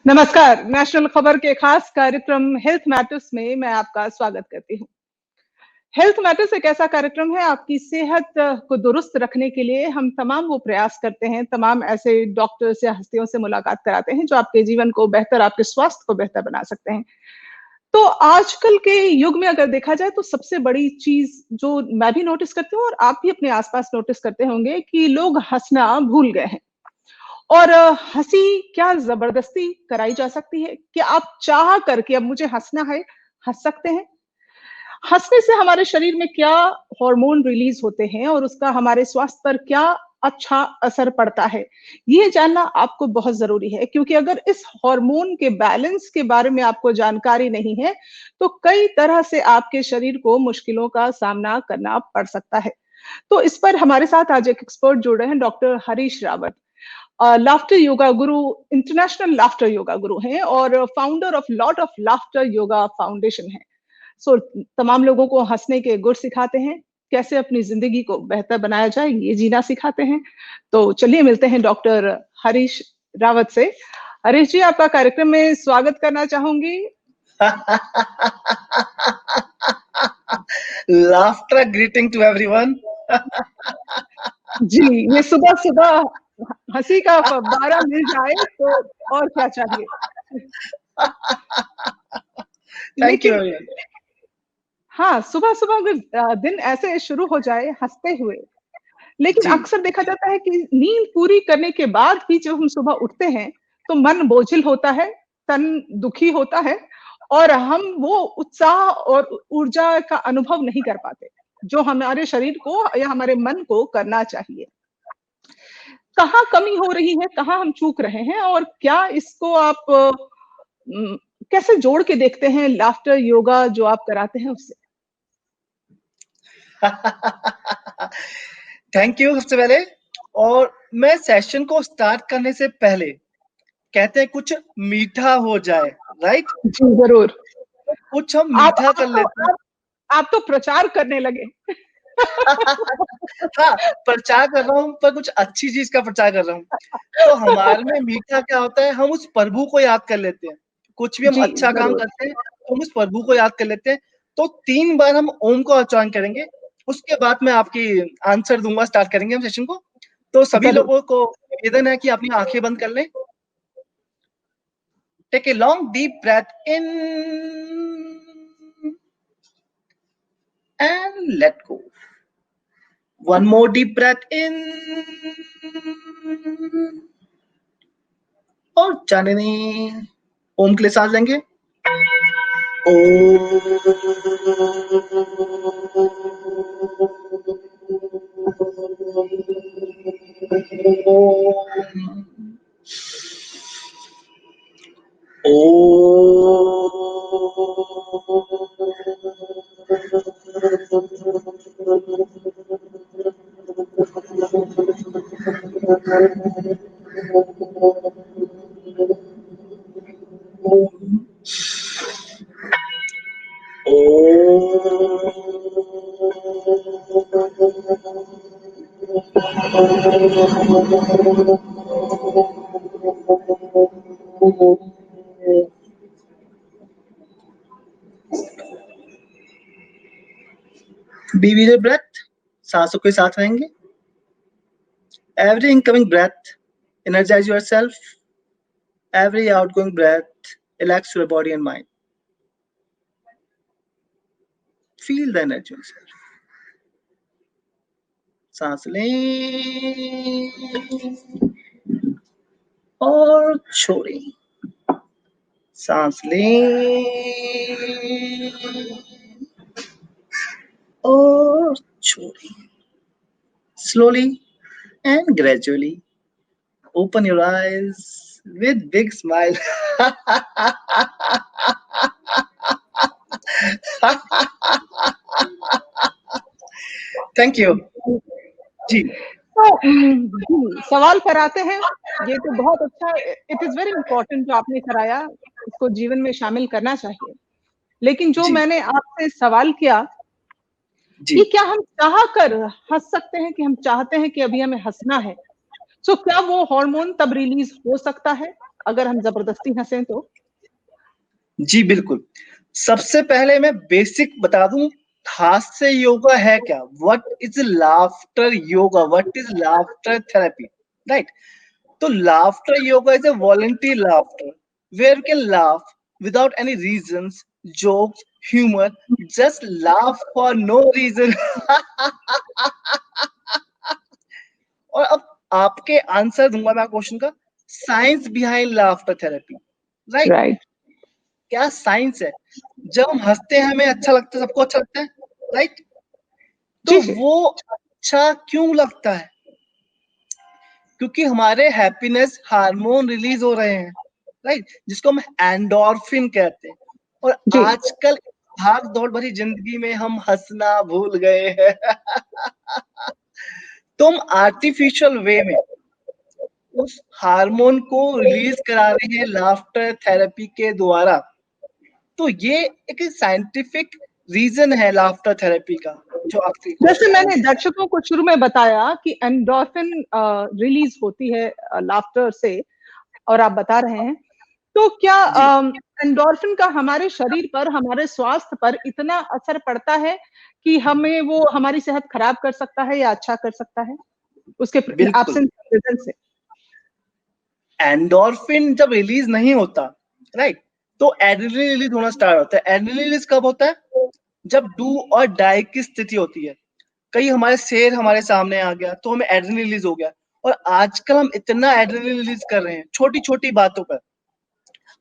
नमस्कार। नेशनल खबर के खास कार्यक्रम हेल्थ मैटर्स में मैं आपका स्वागत करती हूँ। हेल्थ मैटर्स एक ऐसा कार्यक्रम है, आपकी सेहत को दुरुस्त रखने के लिए हम तमाम वो प्रयास करते हैं, तमाम ऐसे डॉक्टर्स या हस्तियों से मुलाकात कराते हैं जो आपके जीवन को बेहतर, आपके स्वास्थ्य को बेहतर बना सकते हैं। तो आजकल के युग में अगर देखा जाए तो सबसे बड़ी चीज जो मैं भी नोटिस करती हूँ और आप भी अपने आसपास नोटिस करते होंगे कि लोग हंसना भूल गए हैं। और हँसी क्या ज़बरदस्ती कराई जा सकती है? क्या आप चाह कर के अब मुझे हँसना है, हँस सकते हैं? हँसने से हमारे शरीर में क्या हार्मोन रिलीज़ होते हैं और उसका हमारे स्वास्थ्य पर क्या अच्छा असर पड़ता है? ये जानना आपको बहुत ज़रूरी है, क्योंकि अगर इस हार्मोन के बैलेंस के बारे में आपको जानकारी नहीं है, तो कई तरह से आपके शरीर को मुश्किलों का सामना करना पड़ सकता है। तो इस पर हमारे साथ आज एक एक्सपर्ट जुड़ रहे हैं, डॉक्टर हरीश रावत। लाफ्टर योगा गुरु, इंटरनेशनल लाफ्टर योगा गुरु हैं और founder of lot of laughter yoga foundation है। सो तमाम लोगों को हंसने के गुर सिखाते हैं, कैसे अपनी जिंदगी को बेहतर बनाया जाए ये जीना सिखाते हैं। तो चलिए मिलते हैं डॉक्टर हरीश रावत से। हरीश जी, आपका कार्यक्रम में स्वागत करना चाहूंगी। Laughter greeting to everyone. जी, ये सुबह सुबह हंसी का फव्वारा मिल जाए तो और क्या चाहिए। Thank you लेकिन everyone. हाँ, सुबह-सुबह अगर दिन ऐसे शुरू हो जाए हँसते हुए, लेकिन जी अक्सर देखा जाता है कि नींद पूरी करने के बाद भी जब हम सुबह उठते हैं, तो मन बोझिल होता है, तन दुखी होता है और हम वो उत्साह और ऊर्जा का अनुभव नहीं कर पाते, जो हमारे शरीर को या हमारे मन को करना चाहिए। कहाँ कमी हो रही है, कहाँ हम चूक रहे हैं और क्या इसको आप उम, कैसे जोड़ के देखते हैं लाफ्टर योगा जो आप कराते हैं उससे? थैंक यू सबसे पहले। और मैं सेशन को स्टार्ट करने से पहले कहते हैं कुछ मीठा हो जाए, राइट? जी, ज़रूर। कुछ हम आप मीठा आप कर तो लेते हैं। आप आप तो प्रचार करने लगे। हाँ, प्रचार कर रहा हूँ पर कुछ अच्छी चीज़ का प्रचार कर रहा हूँ। तो हमारे में मीठा क्या होता है, हम उस प्रभु को याद कर लेते हैं। कुछ भी हम जी, अच्छा काम ज़रूर। करते हैं, तो हम उस प्रभु को याद कर लेते हैं। तो 3 बार हम ओम का उच्चारण करेंगे, उसके बाद मैं आपकी आंसर दूँगा, स्टार्ट करेंगे हम सेशन को। तो सभी ज़रूर। लोगों को निवेदन है कि अपनी आँखें बंद कर लें। Take a long deep breath in and let go. One more deep breath in और जाने दें। ओम के लिए सांस लेंगे। Be with your breath, सांसों के साथ रहेंगे। Every incoming breath, energize yourself. Every outgoing breath, relax your body and mind. Feel the energy yourself. सांस लें और छोड़ें। सांस लें और छोड़ें। Slowly and gradually open your eyes with big smile. Thank you. जी। तो जी, सवाल पर आते हैं। ये तो बहुत अच्छा, इट इज़ वेरी इम्पोर्टेंट जो आपने कराया, इसको जीवन में शामिल करना चाहिए। लेकिन जो जी, मैंने आपसे सवाल किया जी। कि क्या हम चाह कर हँस सकते हैं, कि हम चाहते हैं कि अभी हमें हँसना है? सो क्या वो हार्मोन तब रिलीज़ हो सकता है? अगर हम जबरदस्ती हंसें तो? जी बिल्कुल। सबसे पहले मैं बेसिक बता दूं, हास्य योगा है क्या? What is laughter yoga? What is laughter therapy? Right. तो laughter yoga is a voluntary laughter where you can laugh without any reasons, jokes, humour, just laugh for no reason. और अब आपके आंसर दूंगा मैं क्वेश्चन का, science behind laughter therapy. Right. Right. क्या science है? जब हम हंसते हैं हमें अच्छा लगता है, सबको अच्छा लगता है, राइट? तो जी जी। वो अच्छा क्यों लगता है? क्योंकि हमारे हैप्पीनेस हार्मोन रिलीज हो रहे हैं, राइट, जिसको हम एंडोर्फिन कहते हैं। और जी आजकल भाग दौड़ भरी जिंदगी में हम हंसना भूल गए हैं। तो हम आर्टिफिशियल वे में उस हार्मोन को रिलीज करा रहे हैं लाफ्टर थेरेपी के द्वारा। तो ये एक साइंटिफिक रीजन है लाफ्टर थेरेपी का, जो आपकी जैसे क्वेश्चन मैंने आंसर। दर्शकों को शुरू में बताया कि एंडोर्फिन रिलीज होती है लाफ्टर से, और आप बता रहे हैं, तो क्या जी एंडोर्फिन का हमारे शरीर पर, हमारे स्वास्थ्य पर इतना असर पड़ता है कि हमें वो हमारी सेहत खराब कर सकता है या अच्छा कर सकता है उसके बिल्कुल। एब्सेंस प्रेजेंस से? एंडोर्फिन जब रिलीज नहीं होता, राइट, तो एड्रेनलिन रिलीज होना स्टार्ट होता है। एड्रेनलिन रिलीज कब होता है? जब डू और डाई की स्थिति होती है। कहीं हमारे शेर हमारे सामने आ गया तो हमें एड्रेनलिन रिलीज हो गया। और आजकल हम इतना एड्रेनलिन रिलीज कर रहे हैं छोटी छोटी बातों पर।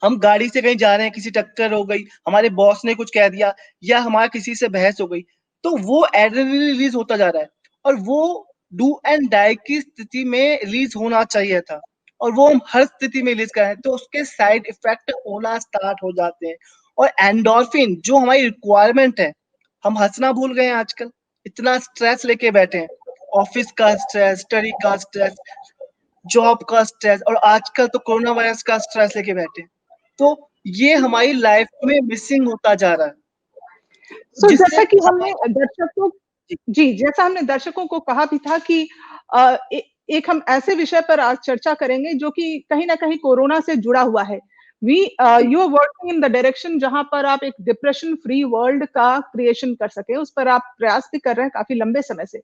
हम गाड़ी से कहीं जा रहे हैं, किसी टक्कर हो गई, हमारे बॉस ने कुछ कह दिया, या हमारा किसी से बहस हो गई, तो वो एड्रेनलिन रिलीज होता जा रहा है। और वो डू एंड डाई की स्थिति में रिलीज होना चाहिए था, और वो हम हर स्थिति में रिलीज कर रहे हैं, तो उसके साइड इफेक्ट होना स्टार्ट हो जाते हैं। और एंडोर्फिन जो हमारी रिक्वायरमेंट है, हम हंसना भूल गए हैं आजकल, इतना स्ट्रेस लेके बैठे हैं, ऑफिस का स्ट्रेस, स्टडी का स्ट्रेस, जॉब का स्ट्रेस, और आजकल तो कोरोना वायरस का स्ट्रेस लेके बैठे हैं। तो ये हमारी लाइफ में मिसिंग होता जा रहा है, सो जिससे जैसा कि हमने हमारा दर्शकों जी, जैसा हमने दर्शकों को कहा भी था कि एक हम ऐसे विषय पर आज चर्चा करेंगे जो कि कहीं ना कहीं कोरोना से जुड़ा हुआ है। वी जी you are working in the direction जहां पर आप एक डिप्रेशन फ्री वर्ल्ड का क्रिएशन कर सके, उस पर आप प्रयास भी कर रहे हैं काफी लंबे समय से।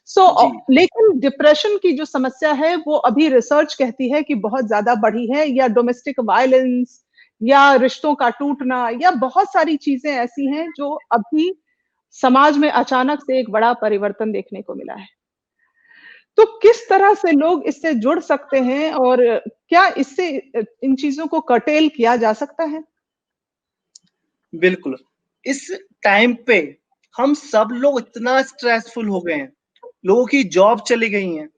जी लेकिन डिप्रेशन की जो समस्या है वो अभी रिसर्च कहती है कि बहुत ज्यादा बढ़ी है, या डोमेस्टिक वायलेंस, या रिश्तों का टूटना, या बहुत सारी चीजें ऐसी हैं जो अभी समाज में अचानक से एक बड़ा परिवर्तन देखने को मिला है। तो किस तरह से लोग इससे जुड़ सकते हैं, और क्या इससे इन चीजों को कर्टेल किया जा सकता है? बिल्कुल। इस टाइम पे हम सब लोग इतना स्ट्रेसफुल हो गए हैं, लोगों की जॉब चली गई हैं,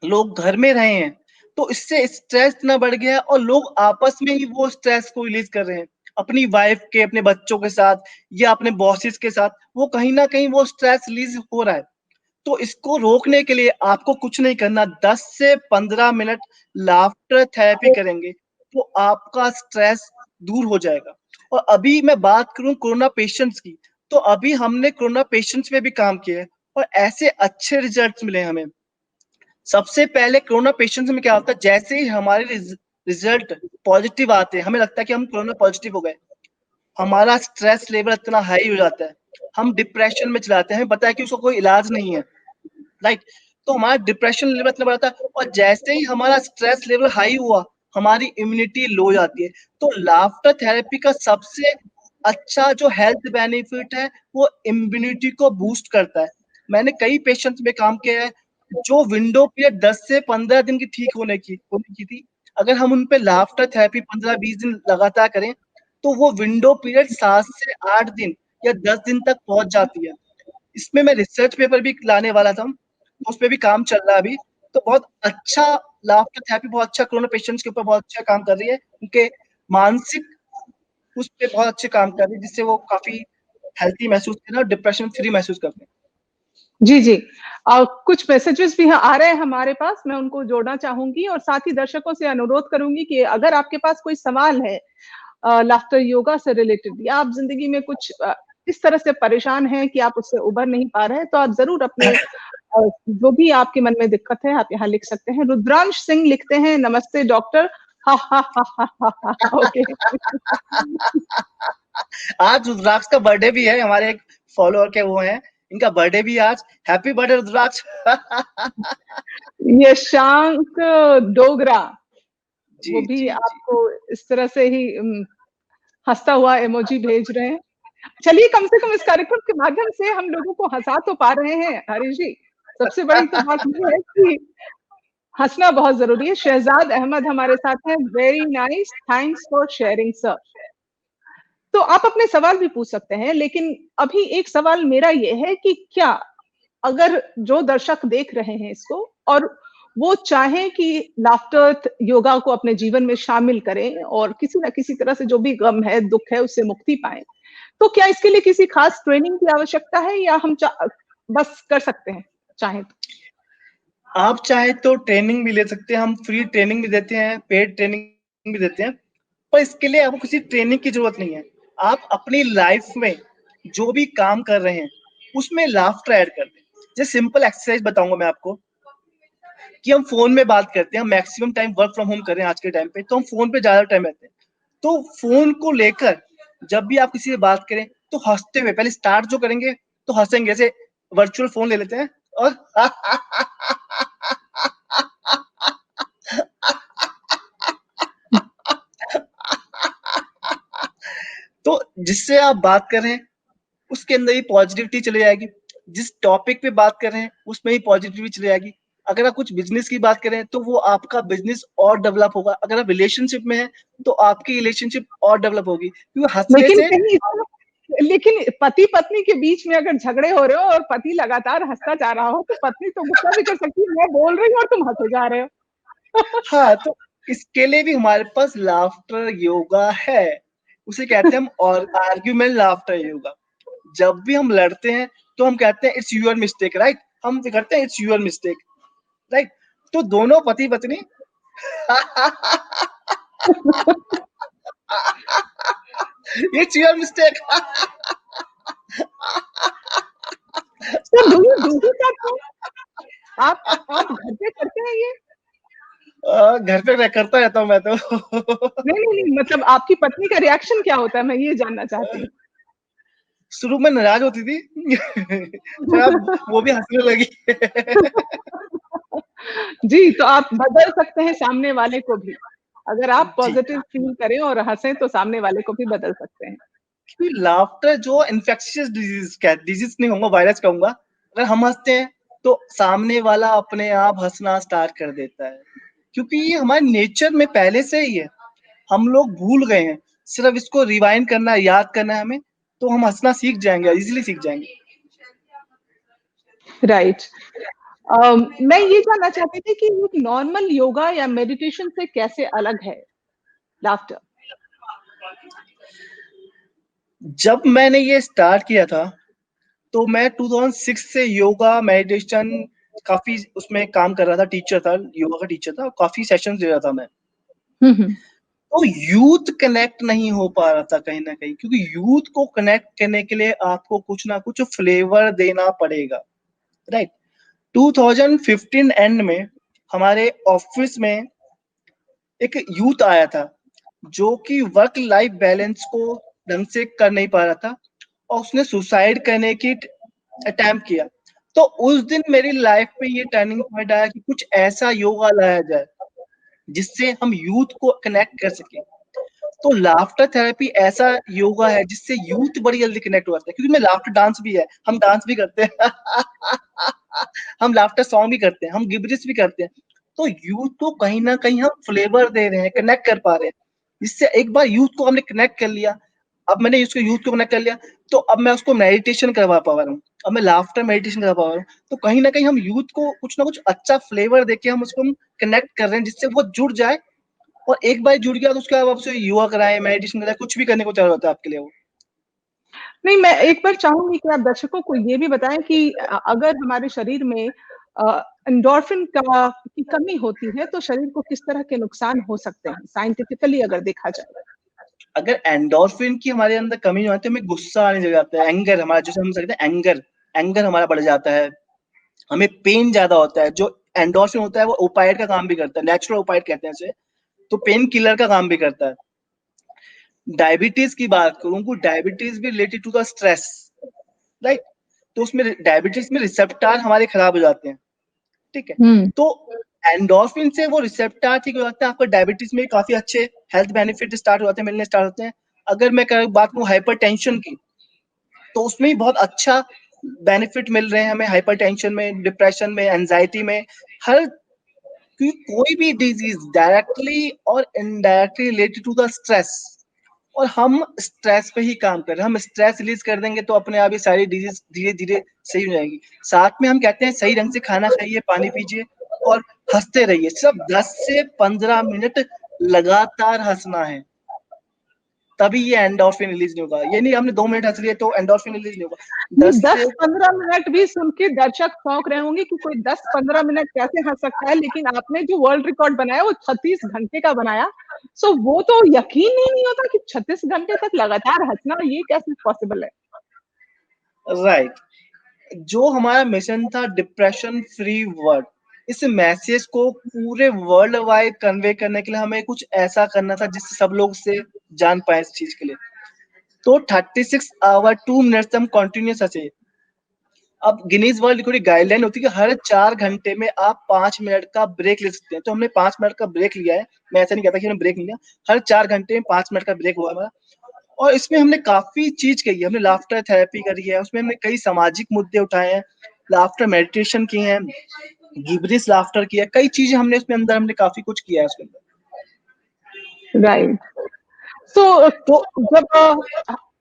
लोग घर में रहे हैं, तो इससे स्ट्रेस इतना बढ़ गया है, और लोग आपस में ही वो स्ट्रेस को रिलीज कर रहे हैं, अपनी वाइफ के, अपने बच्चों के साथ, या अपने बॉसेस के साथ। वो कहीं ना कहीं वो स्ट्रेस रिलीज हो रहा है। तो इसको रोकने के लिए आपको कुछ नहीं करना, 10 से 15 मिनट लाफ्टर थेरेपी करेंगे तो आपका स्ट्रेस दूर हो जाएगा। और अभी मैं बात करूं कोरोना पेशेंट्स की, तो अभी हमने कोरोना पेशेंट्स पे भी काम किया है, और ऐसे अच्छे रिजल्ट्स मिले हमें। सबसे पहले कोरोना पेशेंट्स में क्या होता है, जैसे ही हमारे रिजल्ट पॉजिटिव आते हैं, हमें लगता है कि हम कोरोना पॉजिटिव हो गए, हमारा स्ट्रेस लेवल इतना हाई हो जाता है, हम डिप्रेशन में चलाते हैं, हमें पता है कि उसका कोई इलाज नहीं है, राइट। तो हमारा डिप्रेशन लेवल इतना बढ़ा था, और जैसे ही हमारा स्ट्रेस लेवल हाई हुआ, हमारी इम्यूनिटी लो जाती है। तो लाफ्टर थेरेपी का सबसे अच्छा जो हेल्थ बेनिफिट है, वो इम्यूनिटी को बूस्ट करता है। मैंने कई पेशेंट्स में काम किया है, जो विंडो पीरियड 10 से 15 दिन की ठीक होने की थी, अगर हम उन पे लाफ्टर थेरेपी 15-20 दिन लगातार करें, तो वो विंडो पीरियड 7 से 8 दिन या 10 दिन तक पहुंच जाती है। इसमें मैं रिसर्च पेपर भी लाने वाला था, तो उस पे भी काम चल रहा है अभी। तो बहुत अच्छा लाफ्टर थेरेपी, बहुत अच्छा कोरोना पेशेंट्स के ऊपर बहुत अच्छा काम कर रही है, उनके मानसिक उस पे बहुत अच्छे काम कर रही है, जिससे वो काफी हेल्थी महसूस करते हैं और डिप्रेशन फ्री महसूस करते हैं। जी जी। कुछ मैसेजेस भी आ रहे हैं हमारे पास, मैं उनको जोड़ना चाहूंगी, और साथ ही दर्शकों से अनुरोध करूंगी कि अगर आपके पास कोई सवाल है लाफ्टर योगा से रिलेटेड, या आप जिंदगी में कुछ इस तरह से परेशान हैं कि आप उससे उबर नहीं पा रहे हैं, तो आप जरूर अपने जो भी आपके मन में दिक्कत है आप यहाँ लिख सकते हैं। रुद्रांश सिंह लिखते हैं, नमस्ते डॉक्टर, ओके। आज रुद्राक्ष का बर्थडे भी है, हमारे एक फॉलोअर के वो हैं, इनका बर्थडे भी आज। हैप्पी बर्थडे रुद्राक्ष। यशांक डोगरा, जी वो भी जी जी। आपको इस तरह से ही हंसता हुआ इमोजी भेज रहे हैं। चलिए, कम से कम इस कार्यक्रम के माध्यम से हम लोगों को हंसा तो पा रहे हैं हरीश जी। सबसे बड़ी तो बात ये है कि हंसना बहुत जरूरी है। शहजाद अहमद हमारे साथ हैं। Very nice, thanks for sharing sir. तो आप अपने सवाल भी पूछ सकते हैं, लेकिन अभी एक सवाल मेरा ये है कि क्या अगर जो दर्शक देख रहे हैं इसको और वो चाहें कि लाफ्टर योगा को अपने जीवन में शामिल करें और किसी ना किसी तरह से जो भी गम है, दुख है, उससे मुक्ति पाएं, तो क्या इसके लिए किसी खास ट्रेनिंग की आवश्यकता है या हम बस कर सकते हैं चाहें तो? आप चाहे तो ट्रेनिंग भी ले सकते हैं, हम फ्री ट्रेनिंग भी देते हैं, पेड ट्रेनिंग भी देते हैं, पर इसके लिए आपको किसी ट्रेनिंग की जरूरत नहीं है। आप अपनी लाइफ में जो भी काम कर रहे हैं उसमें लाफ्टर ऐड कर दें। जैसे सिंपल एक्सरसाइज बताऊंगा मैं आपको कि हम फोन में बात करते हैं, maximum time work from home कर रहे हैं आज के टाइम पे, तो हम फोन पे ज्यादा टाइम रहते हैं। तो फोन को लेकर जब भी आप किसी से बात करें तो हंसते हुए पहले स्टार्ट जो करेंगे, तो हंसेंगे। जैसे वर्चुअल फोन ले लेते हैं और तो जिससे आप बात कर रहे हैं उसके अंदर ही पॉजिटिविटी चली जाएगी। जिस टॉपिक पे बात कर रहे हैं उसमें ही पॉजिटिविटी चली जाएगी। अगर आप कुछ बिजनेस की बात करें तो वो आपका बिजनेस और डेवलप होगा। अगर आप रिलेशनशिप में है तो आपकी रिलेशनशिप और डेवलप होगी, क्योंकि हंसने लेकिन से। कहीं लेकिन पति पत्नी के बीच में अगर झगड़े हो रहे हो और पति लगातार हंसता जा रहा हो तो पत्नी तो गुस्सा भी कर सकती है, मैं बोल रही हूँ और तुम हंसे जा रहे हो। हाँ, तो इसके लिए भी हमारे पास लाफ्टर योगा है। उसे कहते हैं हम और आर्ग्यूमेंट लाफ्टर योगा। जब भी हम लड़ते हैं तो हम कहते हैं इट्स यूर मिस्टेक, राइट? हम करते हैं इट्स यूर मिस्टेक, राइट? तो दोनों पति पत्नी इट्स योर मिस्टेक। तो डू यू आप घर पे करते हैं ये? घर पे करता रहता हूँ मैं तो। नहीं नहीं नहीं, मतलब आपकी पत्नी का रिएक्शन क्या होता है, मैं ये जानना चाहती हूँ। शुरू में नाराज होती थी। फिर अब वो भी हंसने लगी। जी, तो आप बदल सकते हैं सामने वाले को भी। अगर आप जी, पॉजिटिव फील करें और हंसें तो सामने वाले को भी बदल सकते हैं। क्योंकि लाफ्टर जो इन्फेक्शियस डिजीज नहीं कहूंगा, वायरस कहूंगा। अगर हम हंसते हैं तो सामने वाला अपने आप हंसना स्टार्ट कर देता है, क्योंकि ये हमारे नेचर में पहले से ही है। हम लोग भूल गए हैं, सिर्फ इसको रिवाइंड करना है, याद करना है हमें, तो हम हंसना सीख जाएंगे, इजीली सीख जाएंगे। राइट। मैं ये जानना चाहती थी कि एक नॉर्मल योगा या मेडिटेशन से कैसे अलग है लाफ्टर? जब मैंने ये स्टार्ट किया था तो मैं 2006 से योगा मेडिटेशन काफी उसमें काम कर रहा था, टीचर था, योगा का टीचर था, काफी सेशंस दे रहा था मैं। तो यूथ कनेक्ट नहीं हो पा रहा था कहीं ना कहीं, क्योंकि यूथ को कनेक्ट करने के लिए आपको कुछ ना कुछ फ्लेवर देना पड़ेगा, राइट? 2015 एंड में हमारे ऑफिस में एक यूथ आया था जो कि वर्क लाइफ बैलेंस को ढंग से कर नहीं पा रहा था और उसने सुसाइड करने की अटेम्प्ट किया। तो उस दिन मेरी लाइफ में ये टर्निंग पॉइंट आया कि कुछ ऐसा योगा लाया जाए जिससे हम यूथ को कनेक्ट कर सके। तो लाफ्टर थेरेपी ऐसा योगा है जिससे यूथ बड़ी जल्दी कनेक्ट हो जाता है, क्योंकि मैं लाफ्टर डांस भी है, हम डांस भी करते हैं। हम लाफ्टर सॉन्ग भी करते हैं, हम गिबरिश भी करते हैं। तो यूथ को कहीं ना कहीं हम फ्लेवर दे रहे हैं, कनेक्ट कर पा रहे हैं। जिससे एक बार यूथ को हमने कनेक्ट कर लिया, अब मैंने उसको यूथ को कनेक्ट कर लिया, तो अब मैं उसको मेडिटेशन करवा पा रहा हूँ, अब मैं लाफ्टर मेडिटेशन करवा पा रहा हूँ। तो कहीं ना कहीं हम यूथ को कुछ ना कुछ अच्छा फ्लेवर देके हम उसको कनेक्ट कर रहे हैं, जिससे वो जुड़ जाए। और एक बार जुड़ गया तो उसके बाद आपसे योगा कराए, मेडिटेशन कराए, कुछ भी करने को तैयार होता है आपके लिए वो। नहीं, मैं एक बार चाहूंगी कि आप दर्शकों को ये भी बताएं कि अगर हमारे शरीर में एंडोर्फिन का की कमी होती है तो शरीर को किस तरह के नुकसान हो सकते हैं साइंटिफिकली अगर देखा जाए? अगर एंडोर्फिन की हमारे अंदर कमी हो जाती है, हमें गुस्सा आने लग जाता है, एंगर हमारा, जैसे हम सकते हैं एंगर, एंगर हमारा बढ़ जाता है, हमें पेन ज्यादा होता है। जो एंडोर्फिन होता है वो ओपाइड का काम भी करता है, नेचुरल ओपाइड कहते हैं इसे। तो पेन किलर का काम भी करता है। डायबिटीज की बात करूं तो डायबिटीज भी related to the stress, right. तो उसमें डायबिटीज में रिसेप्टर हमारे खराब हो जाते हैं, ठीक है। तो एंडोर्फिन से वो रिसेप्टर ठीक हो जाता है, आपका डायबिटीज में काफी अच्छे हेल्थ बेनिफिट स्टार्ट हो जाते हैं, मिलने स्टार्ट होते हैं। अगर मैं बात करूं हाइपरटेंशन की, तो उसमें भी बहुत अच्छा बेनिफिट मिल रहे हैं हमें, हाइपरटेंशन में, डिप्रेशन में, एंजाइटी में, हर कोई भी डिजीज डायरेक्टली और indirectly related to the stress. और हम स्ट्रेस पे ही काम कर रहे हैं, हम स्ट्रेस रिलीज कर देंगे तो अपने आप ही सारी डिजीज धीरे धीरे सही हो जाएंगी। साथ में हम कहते हैं सही ढंग से खाना खाइए, पानी पीजिए और हंसते रहिए। सिर्फ 10 से 15 मिनट लगातार हंसना है, तभी ये एंडोर्फिन रिलीज नहीं होगा। ये नहीं हमने 2 मिनट हंस लिए तो एंडोर्फिन रिलीज नहीं होगा। ये 10 से 10-15 मिनट भी सुन के दर्शक चौंक रहे होंगे कि कोई 10-15 मिनट कैसे हंस सकता है, लेकिन आपने जो वर्ल्ड रिकॉर्ड बनाया वो 36 घंटे का बनाया। सो वो तो यकीन ही नहीं होता कि 36 घंटे तक लगातार हंसना, ये कैसे पॉसिबल है। राइट। जो हमारा मिशन था डिप्रेशन फ्री वर्ल्ड, इस मैसेज को पूरे वर्ल्ड वाइड कन्वे करने के लिए हमें कुछ ऐसा करना था जिससे सब लोग से जान पाए इस चीज के लिए। तो 36 आवर 2 मिनट्स हम कंटिन्यूस हंसे। अब गिनीज वर्ल्ड रिकॉर्ड गाइडलाइन होती है कि हर 4 घंटे में आप 5 मिनट का ब्रेक ले सकते हैं। तो हमने 5 मिनट का ब्रेक लिया है। मैं ऐसा नहीं कहता कि हमने ब्रेक लिया, हर 4 घंटे में 5 मिनट का ब्रेक हुआ हमारा। और इसमें हमने काफी चीज कही है, हमने लाफ्टर थेरेपी करी है, उसमें हमने कई सामाजिक मुद्दे उठाए हैं, लाफ्टर मेडिटेशन की है, गिबरिस लाफ्टर किया, कई चीजें हमने उसमें अंदर हमने काफी कुछ किया है उसके अंदर। राइट। सो जब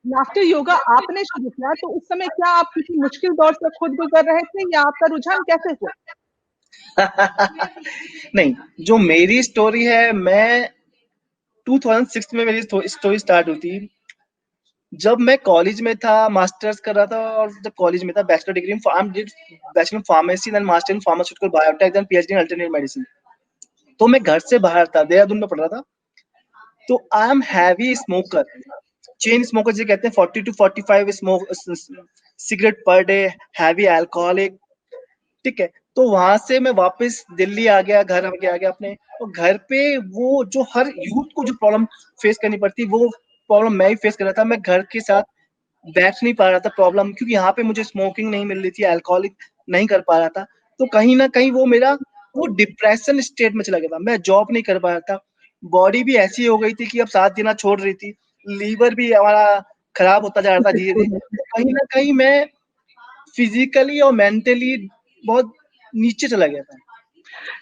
लाफ्टर योगा आपने शुरू किया तो उस समय क्या आप किसी मुश्किल दौर से खुद गुजर रहे थे या आपका रुझान कैसे हुआ? नहीं, जो मेरी स्टोरी है, मैं 2006 में मेरी स्टोरी स्टार्ट हुई थी। जब मैं कॉलेज में था, मास्टर्स कर रहा था, और जब कॉलेज में था bachelor degree bachelor pharmacy then master in pharmaceutical biotech then PhD in alternative medicine. तो मैं घर से बाहर था, देहरादून में पढ़ रहा था। तो I am heavy smoker, chain smoker जिसे कहते हैं, 40 to 45 smoke cigarette per day, heavy alcoholic, ठीक है। तो वहां से मैं वापस दिल्ली आ गया, घर आके आ गया अपने। तो घर पे वो जो हर यूथ को जो प्रॉब्लम फेस करनी पड़ती, वो प्रॉब्लम मैं ही फेस कर रहा था। मैं घर के साथ बैठ नहीं पा रहा था प्रॉब्लम, क्योंकि यहाँ पे मुझे स्मोकिंग नहीं मिल रही थी, अल्कोहलिक नहीं कर पा रहा था। तो कहीं ना कहीं वो मेरा वो डिप्रेशन स्टेट में चला गया था। मैं जॉब नहीं कर पा रहा था, बॉडी भी ऐसी हो गई थी कि अब साथ देना छोड़ रही थी, लीवर भी हमारा खराब होता जा रहा था धीरे धीरे। तो कहीं ना कहीं मैं फिजिकली और मेंटली बहुत नीचे चला गया था।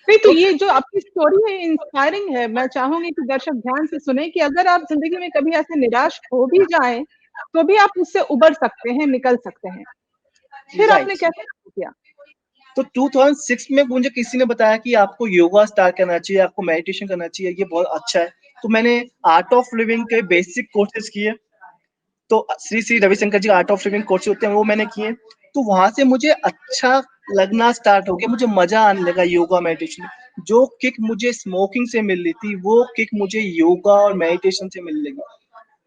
नहीं, तो ये जो आपकी स्टोरी है इंस्पायरिंग है। मैं चाहूंगी कि दर्शक ध्यान से सुने कि अगर आप जिंदगी में कभी ऐसे निराश हो भी जाएं तो भी आप उससे उबर सकते हैं, निकल सकते हैं। फिर आपने राइट। कैसे किया? तो 2006 में मुझे किसी ने बताया कि आपको योगा स्टार्ट करना चाहिए, आपको मेडिटेशन करना चाहिए, ये बहुत अच्छा है। तो मैंने आर्ट ऑफ लिविंग के बेसिक कोर्सेज किए। तो श्री श्री रविशंकर जी आर्ट ऑफ लिविंग कोर्स होते हैं, वो मैंने किए। तो वहां से मुझे अच्छा लगना स्टार्ट हो गया, मुझे मजा आने लगा योगा मेडिटेशन। जो किक मुझे स्मोकिंग से मिल रही थी, वो किक मुझे योगा और मेडिटेशन से मिलने लगी।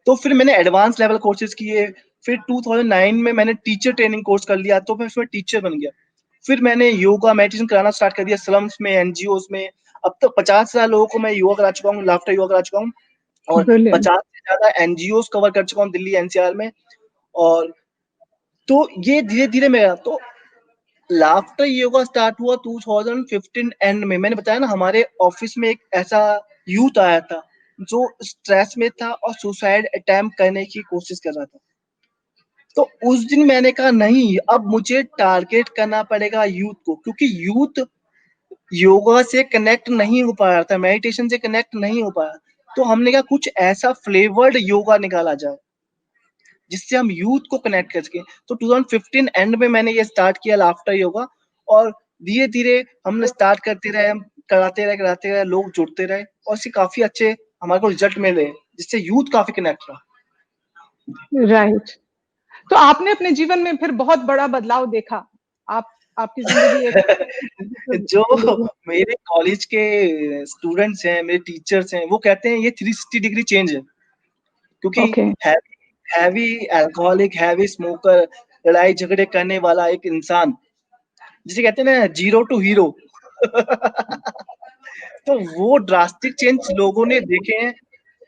तो फिर मैंने एडवांस लेवल कोर्सेज किए। फिर 2009 में मैंने टीचर ट्रेनिंग कोर्स कर लिया, तो मैं उसमें टीचर बन गया। फिर मैंने योगा मेडिटेशन कराना स्टार्ट कर दिया स्लम्स में, एनजीओज में। अब तक 50,000 लोगों को मैं योगा करा चुका हूँ, लाफ्टर योगा करा चुका हूँ। और ब्रिलियंट। 50 से ज्यादा एनजीओज कवर कर चुका हूँ दिल्ली एनसीआर में। और तो ये धीरे धीरे मेरा तो लाफ्टर योगा स्टार्ट हुआ 2015 एंड में। मैंने बताया ना, हमारे ऑफिस में एक ऐसा यूथ आया था जो स्ट्रेस में था और सुसाइड अटेम्प्ट करने की कोशिश कर रहा था। तो उस दिन मैंने कहा नहीं, अब मुझे टारगेट करना पड़ेगा यूथ को, क्योंकि यूथ योगा से कनेक्ट नहीं हो पा रहा था, मेडिटेशन से कनेक्ट नहीं हो पा रहा। तो हमने कहा कुछ ऐसा फ्लेवर्ड योगा निकाला जाए जिससे हम यूथ को कनेक्ट कर सके। तो 2015 एंड में मैंने ये स्टार्ट किया लाफ्टर योगा। और धीरे धीरे हमने स्टार्ट करते रहे, हम कराते रहे, लोग जुड़ते रहे, और इससे काफी अच्छे हमारे को रिजल्ट मिले, जिससे यूथ काफी कनेक्ट रहा। राइट। तो आपने अपने जीवन में फिर बहुत बड़ा बदलाव देखा। आपकी जिंदगी एक जो मेरे कॉलेज के स्टूडेंट्स हैं, मेरे टीचर्स हैं, वो कहते हैं ये 360 डिग्री चेंज है। क्योंकि okay. Heavy alcoholic, heavy smoker, लड़ाई झगड़े करने वाला एक इंसान, जिसे कहते हैं ना जीरो टू हीरो तो वो ड्रास्टिक चेंज लोगों ने देखे हैं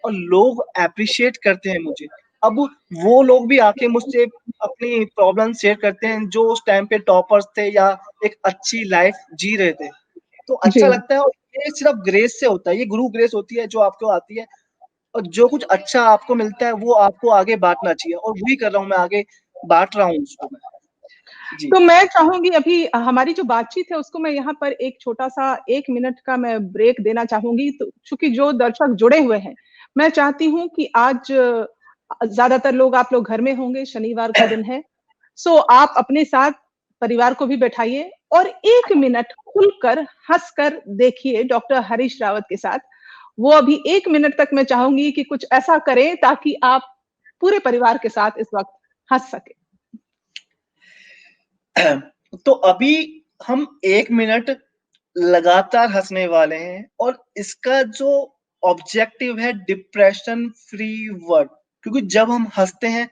और लोग अप्रिशिएट करते हैं मुझे। अब वो लोग भी आके मुझसे अपनी प्रॉब्लम शेयर करते हैं जो उस टाइम पे टॉपर्स थे या एक अच्छी लाइफ जी रहे थे। तो अच्छा जी। लगता है और ये सिर्फ ग्रेस से होता है, ये गुरु ग्रेस होती है जो आपको आती है और जो कुछ अच्छा आपको मिलता है वो आपको आगे बाँटना चाहिए और वही कर रहा हूँ मैं, आगे बाँट रहा हूँ उसको मैं। जी। तो मैं चाहूंगी अभी हमारी जो बातचीत है उसको मैं यहाँ पर एक छोटा-सा 1 मिनट का मैं ब्रेक देना चाहूंगी, तो चूँकि जो दर्शक जुड़े हुए हैं, मैं चाहती हूँ कि आज ज़्यादातर लोग आप लोग घर में होंगे, शनिवार का दिन है। सो आप अपने साथ परिवार को भी बैठाइए और 1 मिनट खुलकर, हँसकर देखिए डॉक्टर हरीश रावत के साथ। वो अभी 1 मिनट तक मैं चाहूंगी कि कुछ ऐसा करें ताकि आप पूरे परिवार के साथ इस वक़्त हँस सकें। तो अभी हम 1 मिनट लगातार हँसने वाले हैं और इसका जो ऑब्जेक्टिव है डिप्रेशन फ्री वर्ल्ड, क्योंकि जब हम हँसते हैं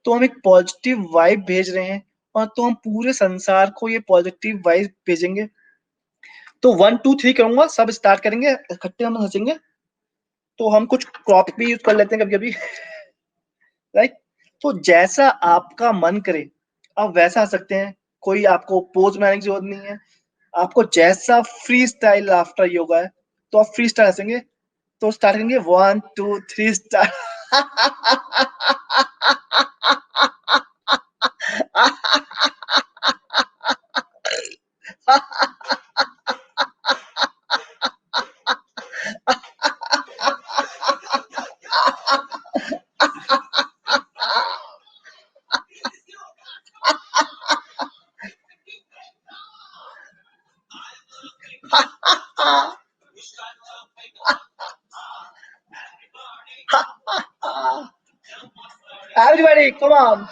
तो हम एक पॉजिटिव वाइब भेज रहे हैं और तो हम पूरे संसार को ये पॉजिटिव वाइब भेजेंगे। तो 1 2 3 करूँगा, सब स्टार्ट करेंगे, इकट्ठे हम हँसेंगे। तो हम कुछ प्रॉप भी यूज़ कर लेते हैं कभी-कभी राइट? तो जैसा आपका मन करे, आप वैसा हँस सकते हैं। कोई आपको पोज़ बनाने की ज़रूरत नहीं है। आपको जैसा फ्री स्टाइल लाफ्टर योगा है, तो आप फ्री स्टाइल हँसेंगे। तो स्टार्ट करेंगे 1 2 3 start. Everybody, come on.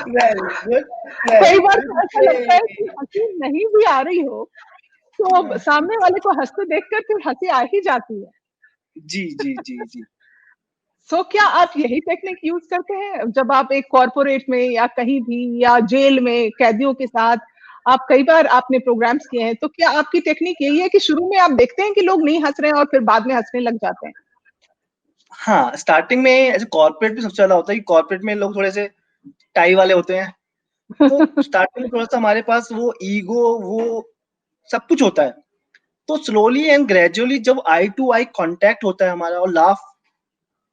Very good. कई Very बार good. तो ऐसा लगता है कि Yay. हँसी नहीं भी आ रही हो, तो अब सामने वाले को हँसते देखकर फिर हँसी आ ही जाती है। जी, जी, जी, जी। सो क्या आप यही टेक्निक यूज़ करते हैं जब आप एक कॉर्पोरेट में या कहीं भी या जेल में कैदियों के साथ आप कई बार आपने प्रोग्राम्स किए हैं, तो क्या आपकी टेक्निक यही है कि शुरू में आप देखते हैं कि लोग नहीं हँस रहे हैं और फिर बाद में हँसने लग जाते हैं? हाँ, स्टार्टिंग में ऐसे कॉर्पोरेट में सबसे ज़्यादा होता है कि कॉर्पोरेट में लोग थोड़े से टाई वाले होते हैं। तो स्टार्टिंग में थोड़ा-सा हमारे पास वो ईगो वो सब कुछ होता है। तो स्लोली एंड ग्रेजुअली जब आई टू आई कॉन्टैक्ट होता है हमारा और लाफ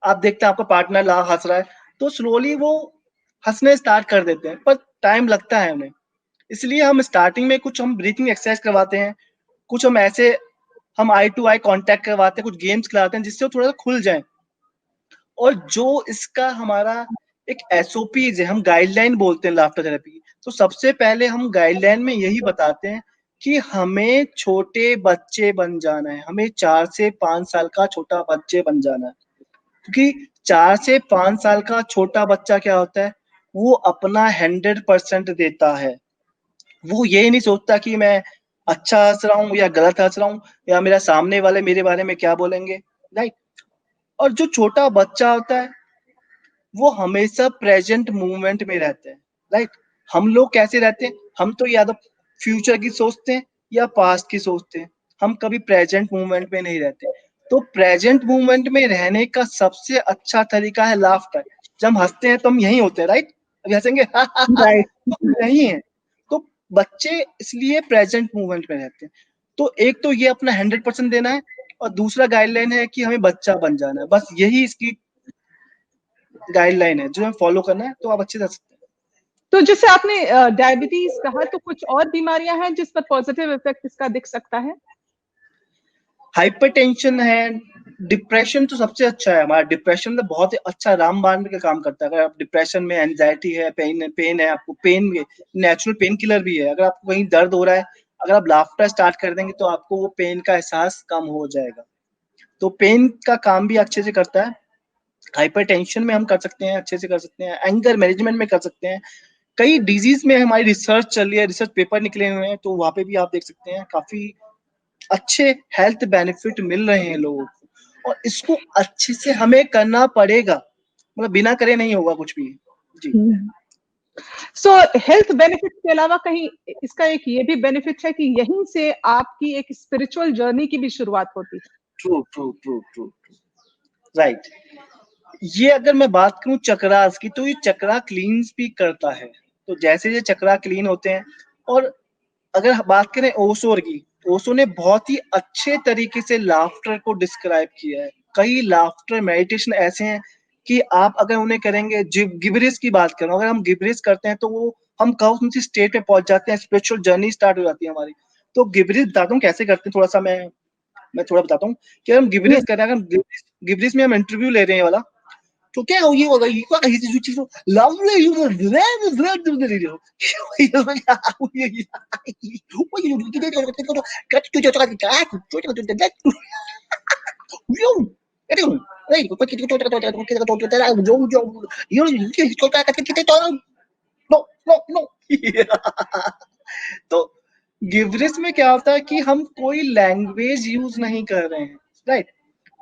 आप देखते हैं आपका पार्टनर ला हँस रहा है, तो स्लोली वो हँसने स्टार्ट कर देते हैं, पर टाइम लगता है उन्हें। इसलिए हम स्टार्टिंग में कुछ हम ब्रीथिंग एक्सरसाइज करवाते हैं, कुछ हम ऐसे हम आई टू आई कॉन्टैक्ट करवाते हैं, कुछ गेम्स खिलाते हैं जिससे वो थोड़ा-सा खुल जाएँ। और जो इसका हमारा एक एसओपीज़ है, हम गाइडलाइन बोलते हैं लाफ्टर थेरेपी की। तो सबसे पहले हम गाइडलाइन में यही बताते हैं कि हमें छोटे बच्चे बन जाना है, हमें 4 से 5 साल का छोटा बच्चे बन जाना है। क्योंकि 4 से 5 साल का छोटा बच्चा क्या होता है, वो अपना 100% देता है। वो ये नहीं सोचता कि मैं अच्छा हँस रहा हूँ या गलत हँस रहा हूँ या मेरा सामने वाले मेरे बारे में क्या बोलेंगे, राइट? और जो छोटा बच्चा होता है, वो हमेशा प्रेज़ेंट मोमेंट में रहते हैं, राइट? हम लोग कैसे रहते हैं? हम तो या तो फ्यूचर की सोचते हैं या पास्ट की सोचते हैं। हम कभी प्रेज़ेंट मोमेंट में नहीं रहते। तो प्रेज़ेंट मोमेंट में रहने का सबसे अच्छा तरीका है लाफ्टर। जब हम हँसते हैं तो हम यहीं होते हैं, राइट? अभी हँसेंगे तो राइट। हम यहीं हैं। तो बच्चे इसलिए प्रेजेंट मूवमेंट में रहते हैं। तो एक तो ये अपना 100% देना है, और दूसरा गाइडलाइन है कि हमें बच्चा बन जाना है। बस यही इसकी गाइडलाइन है जो हमें फॉलो करना है, तो आप अच्छे से सकते हैं। तो जैसे आपने डायबिटीज कहा, तो कुछ और बीमारियां हैं जिस पर पॉजिटिव इफेक्ट इसका दिख सकता है? हाइपरटेंशन है, डिप्रेशन तो सबसे अच्छा है। हमारा डिप्रेशन तो बहुत ही अच्छा रामबाण का काम करता है। अगर आप डिप्रेशन में, एंजाइटी है, पेन है, आपको पेन नेचुरल पेन किलर भी है। अगर आपको कहीं दर्द हो रहा है, अगर आप लाफ्टर स्टार्ट कर देंगे तो आपको वो पेन का एहसास कम हो जाएगा। तो पेन का काम भी अच्छे से करता है। हाइपरटेंशन में हम कर सकते हैं, अच्छे से कर सकते हैं। एंगर मैनेजमेंट में कर सकते हैं। कई डिजीज में हमारी रिसर्च चल रही है, रिसर्च पेपर निकले हुए हैं, तो वहां पे भी आप देख सकते हैं काफी अच्छे हेल्थ बेनिफिट मिल रहे हैं लोगों को। और इसको अच्छे से हमें करना पड़ेगा, मतलब बिना करे नहीं होगा कुछ भी। जी। सो हेल्थ बेनिफिट के अलावा कहीं इसका एक ये भी बेनिफिट है कि यहीं से आपकी एक स्पिरिचुअल जर्नी की भी शुरुआत होती है। True true true true right. ये अगर मैं बात करूं चक्रास की, तो ये चक्रा क्लींस भी करता है। तो जैसे ये चक्रा क्लीन होते हैं, और अगर बात करें ओशो की, ओशो ने बहुत ही अच्छे तरीके से लाफ्टर को डिस्क्राइब किया है। कई लाफ्टर मेडिटेशन ऐसे हैं कि आप अगर उन्हें करेंगे, गिबरिस की बात करूं, अगर हम गिबरिस करते हैं तो वो हम कौन सी स्टेट में पहुंच जाते हैं, स्पिरिचुअल जर्नी स्टार्ट हो जाती है हमारी। तो गिबरिस बताता हूँ कैसे करते हैं, थोड़ा सा मैं थोड़ा बताता हूँ कि हम गिबरिस कर रहे हैं। अगर गिबरिस में हम इंटरव्यू ले रहे हैं वाला, तो क्या ये होगा, ये क्या कही थी चीज, लवली यू तो गिबरिस में क्या होता है कि हम कोई लैंग्वेज यूज नहीं कर रहे हैं, राइट।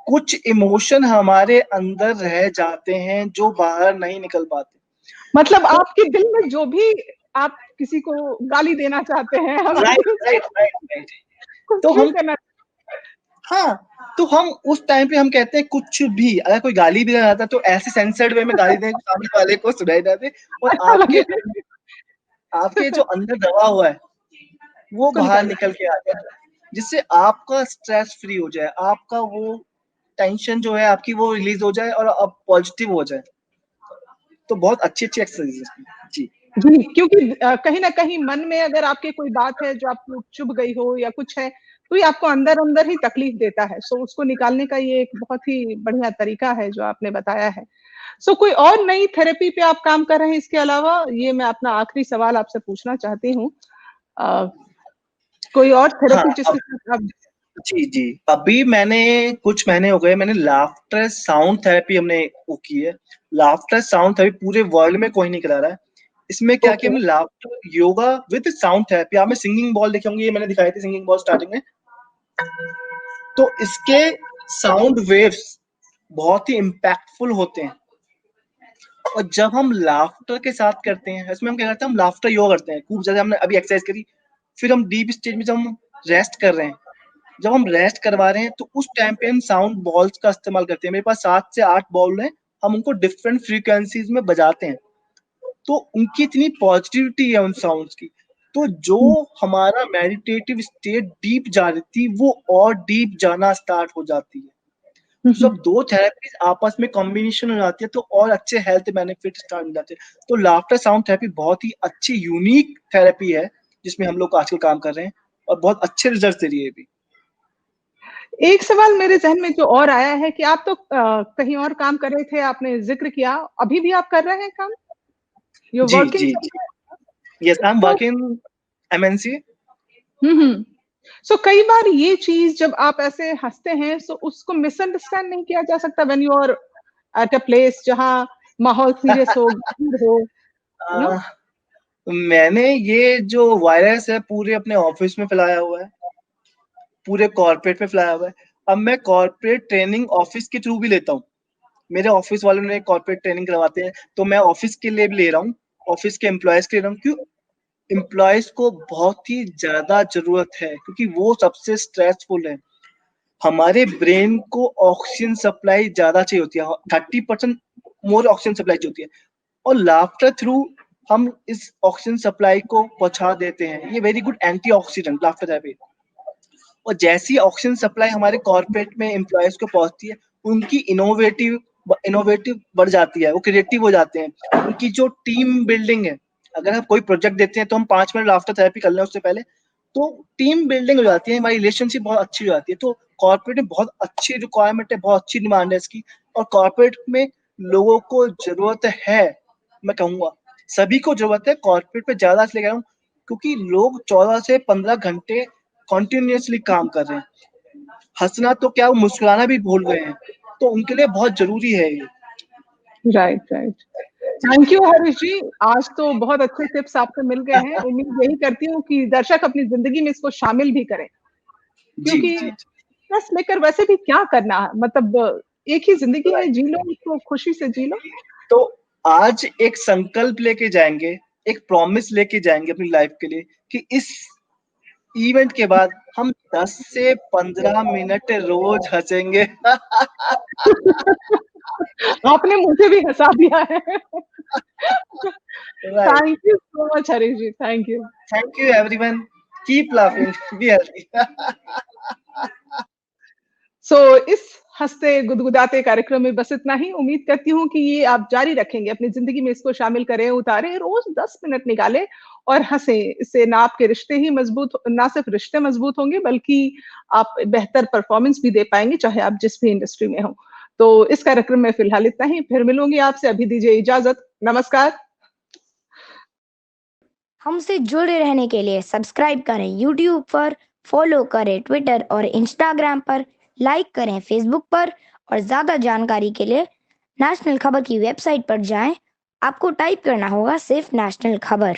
कुछ इमोशन हमारे अंदर रह जाते हैं जो बाहर नहीं निकल पाते। मतलब तो आपके दिल में जो भी आप किसी को गाली देना चाहते हैं, राइट हमारे राइट राइट राइट। तो कुछ भी हम, करना। हाँ, तो हम उस टाइम पे हम कहते हैं कुछ भी। अगर कोई गाली भी देना चाहता है तो ऐसे सेंसर्ड वे में गाली दें कि सामने वाले को सुनाई ना दे, और अच्छा लगे आपके जो अंदर दबा हुआ है वो उसको बाहर निकल जाए। निकल के आ जाए, जिससे आपका स्ट्रेस फ्री हो जाए, आपका वो टेंशन जो है आपकी वो रिलीज हो जाए और आप पॉजिटिव हो जाए। तो बहुत अच्छी अच्छी एक्सरसाइज है जी। जी, क्योंकि कहीं ना कहीं मन में अगर आपके कोई बात है जो आपको चुभ गई हो या कुछ है, तो ये आपको अंदर अंदर ही तकलीफ देता है। सो उसको निकालने का ये एक बहुत ही बढ़िया तरीका है जो आपने बताया है। सो कोई और नई थेरेपी पे आप काम कर रहे हैं इसके अलावा? ये मैं अपना आखिरी सवाल आपसे पूछना चाहती हूँ। कोई और हाँ, थेरेपी जिसके अब साथ आप? जी जी, अभी मैंने कुछ महीने हो गए, मैंने लाफ्टर साउंड थेरेपी हमने वो की है। लाफ्टर साउंड थेरेपी पूरे वर्ल्ड में कोई नहीं करा रहा है। इसमें क्या ओके। किया हमने, laughter yoga with sound therapy. आपने सिंगिंग बॉल देखे होंगे, ये मैंने दिखाई थी सिंगिंग बॉल स्टार्टिंग में। तो इसके साउंड वेव्स बहुत ही इम्पैक्टफुल होते हैं। और जब हम लाफ्टर के साथ करते हैं, इसमें हम क्या करते हैं, हम लाफ्टर योगा करते हैं खूब ज्यादा। हमने अभी एक्सरसाइज करी, फिर हम डीप स्टेज में जब हम रेस्ट कर रहे हैं, जब हम रेस्ट करवा रहे हैं, तो उस टाइम पे हम साउंड बॉल्स का इस्तेमाल करते हैं। मेरे पास 7 से 8 बॉल हैं, हम उनको डिफरेंट फ्रीक्वेंसीज में बजाते हैं। तो उनकी इतनी पॉजिटिविटी है उन साउंड्स की, तो जो हमारा मेडिटेटिव स्टेट डीप जा रही थी वो और डीप जाना स्टार्ट हो जाती है। तो जब दो थेरेपीज आपस में कॉम्बिनेशन हो जाती है तो और अच्छे हेल्थ बेनिफिट स्टार्ट हो जाते हैं। तो लाफ्टर साउंड थेरेपी बहुत ही अच्छी यूनिक थेरेपी है जिसमें हम लोग आजकल काम कर रहे हैं, और बहुत अच्छे रिजल्ट दे रही है भी। एक सवाल मेरे जहन में जो और आया है कि आप तो कहीं और काम कर रहे थे, आपने जिक्र किया, अभी भी आप कर रहे हैं काम? यू जी वर्किंग? जी जी, yes I am to working MNC. Hmm, so कई बार ये चीज जब आप ऐसे हंसते हैं, सो उसको मिसअंडरस्टैंड नहीं किया जा सकता when you are at a place जहां माहौल सीरियस हो, गंभीर हो, यू नो? मैंने ये जो वायरस है पूरे अपने ऑफिस में फैलाया हुआ है, पूरे कॉर्पोरेट में फैलाया हुआ है। अब मैं कॉर्पोरेट ट्रेनिंग ऑफिस के थ्रू भी लेता हूँ। मेरे ऑफिस वालों ने कॉर्पोरेट ट्रेनिंग करवाते हैं, तो मैं ऑफिस के लिए भी ले रहा हूँ, ऑफिस के एम्प्लॉयज के ले रहा हूँ। क्यों? एम्प्लॉयज को बहुत ही ज्यादा जरूरत है, क्योंकि वो सबसे स्ट्रेसफुल है। हमारे ब्रेन को ऑक्सीजन सप्लाई ज्यादा चाहिए होती है, 30% मोर ऑक्सीजन सप्लाई चाहिए होती है। और लाफ्टर थ्रू हम इस ऑक्सीजन सप्लाई को पहुंचा देते हैं। ये very good antioxidant laughter therapy. और जैसी ऑक्सीजन सप्लाई हमारे कॉर्पोरेट में एम्प्लॉयज को पहुंचती है, उनकी इनोवेटिव बढ़ जाती है, वो क्रिएटिव हो जाते हैं। उनकी जो टीम बिल्डिंग है, अगर हम कोई प्रोजेक्ट देते हैं तो हम 5 मिनट लाफ्टर थेरेपी कर लें उससे पहले, तो टीम बिल्डिंग हो जाती है, हमारी रिलेशनशिप बहुत अच्छी हो जाती है। तो कॉर्पोरेट में बहुत अच्छी रिक्वायरमेंट है, बहुत अच्छी डिमांड है इसकी। और कॉर्पोरेट में लोगों को जरूरत है, मैं कहूंगा सभी को जरूरत है। कॉर्पोरेट पे ज्यादा इसलिए कह रहा हूँ क्योंकि लोग 14 से 15 घंटे कॉन्टिन्यूसली काम कर रहे हैं। हंसना तो क्या, वो मुस्कुराना भी भूल गए हैं। तो उनके लिए बहुत जरूरी है ये। Right, right. Thank you Harish ji. आज तो बहुत अच्छे टिप्स आपको मिल गए हैं। उम्मीद यही करती हूँ कि दर्शक अपनी जिंदगी में इसको शामिल भी करें, जी क्योंकि जी। स्ट्रेस लेकर वैसे भी क्या करना है, मतलब एक ही जिंदगी है, जी लो उसको, खुशी से जी लो। तो आज एक संकल्प लेके जाएंगे, एक प्रॉमिस लेके जाएंगे अपनी लाइफ के लिए कि इस इवेंट के बाद हम 10 से 15 मिनट रोज हंसेंगे। आपने मुझे भी हंसा दिया है। Right. Thank you so much Harish ji, thank you. Thank you everyone, keep laughing, be healthy. So इस हंसते गुदगुदाते कार्यक्रम में बस इतना ही। उम्मीद करती हूँ कि ये आप जारी रखेंगे, अपनी जिंदगी में इसको शामिल करें, उतारें, रोज 10 मिनट निकालें और हंसें। इससे ना आपके रिश्ते ही मजबूत, ना सिर्फ रिश्ते मजबूत होंगे, बल्कि आप बेहतर परफॉर्मेंस भी दे पाएंगे, चाहे आप जिस भी इंडस्ट्री में हो। तो इस कार्यक्रम में फिलहाल इतना ही, फिर मिलूंगी आपसे। अभी दीजिए इजाजत, नमस्कार। हमसे जुड़े रहने के लिए सब्सक्राइब करें यूट्यूब पर, फॉलो करें ट्विटर और इंस्टाग्राम पर, लाइक करें फेसबुक पर और ज़्यादा जानकारी के लिए नेशनल खबर की वेबसाइट पर जाएं। आपको टाइप करना होगा सिर्फ नेशनल खबर।